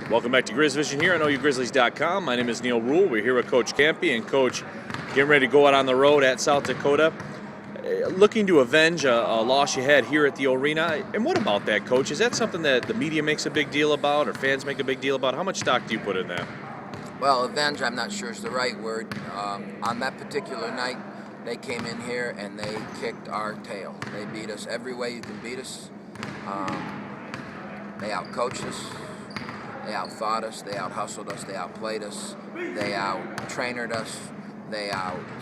Welcome back to Grizz Vision here on OUGrizzlies.com. My name is Neil Rule. We're here with Coach Kampe, and Coach getting ready to go out on the road at South Dakota, looking to avenge a loss you had here at the arena. And what about that, Coach? Is that something that the media makes a big deal about, or fans make a big deal about? How much stock do you put in that? Well, avenge, I'm not sure is the right word. On that particular night, they came in here and they kicked our tail. They beat us every way you can beat us. They outcoached us. They out-thought us, they out-hustled us, they outplayed us, they out-trainered us, they out-announced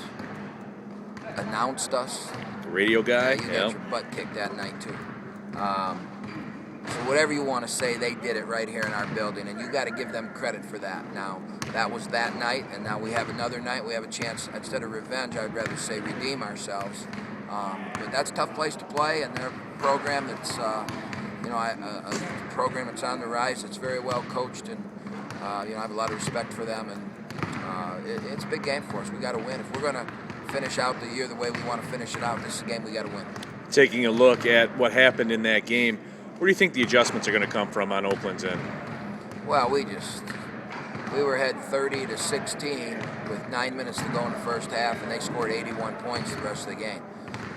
us. Radio guy, You got your butt kicked that night, too. So whatever you want to say, they did it right here in our building, and you got to give them credit for that. Now, that was that night, and now we have another night. We have a chance, instead of revenge, I'd rather say redeem ourselves. But that's a tough place to play, and they're a program that's... a program that's on the rise. It's very well coached, and I have a lot of respect for them. And it's a big game for us. We got to win if we're going to finish out the year the way we want to finish it out. This is a game we got to win. Taking a look at what happened in that game, where do you think the adjustments are going to come from on Oakland's end? Well, we were ahead 30-16 with 9 minutes to go in the first half, and they scored 81 points the rest of the game.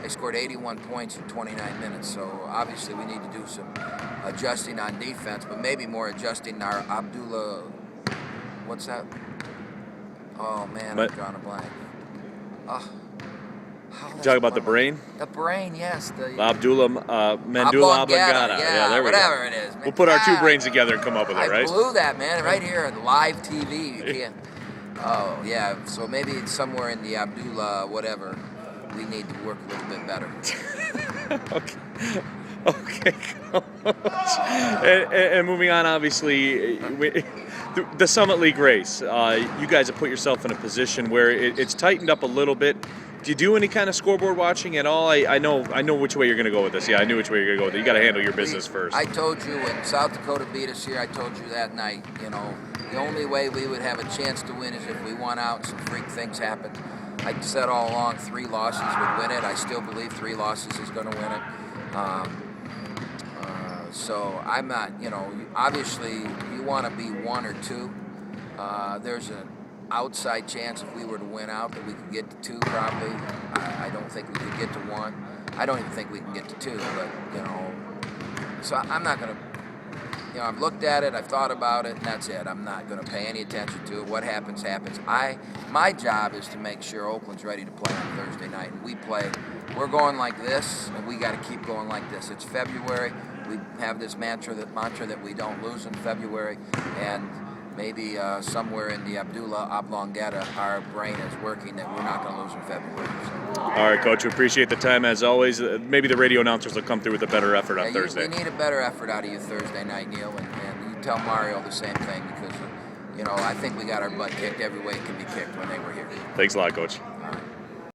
They scored 81 points in 29 minutes, so obviously we need to do some adjusting on defense, but maybe more adjusting our Abdullah. What's that? Oh, man, I'm drawing a blank. You talk about the brain? The brain, yes. The Abdullah Mandula Oblongata. Yeah, there we whatever go. It is. We'll put our two brains together and come up with it, right? I blew that, man, right here on live TV. You can't. Oh, yeah, so maybe it's somewhere in the Abdullah whatever. We need to work a little bit better. Okay. And moving on, obviously, the Summit League race. You guys have put yourself in a position where it's tightened up a little bit. Do you do any kind of scoreboard watching at all? I know which way you're going to go with this. Yeah, I knew which way you're going to go with it. You got to handle your business first. I told you when South Dakota beat us here, I told you that night, the only way we would have a chance to win is if we won out and some freak things happened. I said all along 3 losses would win it. I still believe 3 losses is going to win it. So I'm not, obviously you want to be 1 or 2. There's an outside chance if we were to win out that we could get to 2 probably. I don't think we could get to 1. I don't even think we can get to 2, but, so I'm not going to, I've looked at it, I've thought about it, and that's it. I'm not going to pay any attention to it. What happens, happens. My job is to make sure Oakland's ready to play on Thursday night, and we're going like this, and we got to keep going like this. It's February. We have this mantra that we don't lose in February, and maybe somewhere in the Abdullah Oblongata, our brain is working that we're not going to lose in February. So. All right, Coach, we appreciate the time as always. Maybe the radio announcers will come through with a better effort on Thursday. We need a better effort out of you Thursday night, Neil, and you tell Mario the same thing because, I think we got our butt kicked every way it can be kicked when they were here. Thanks a lot, Coach.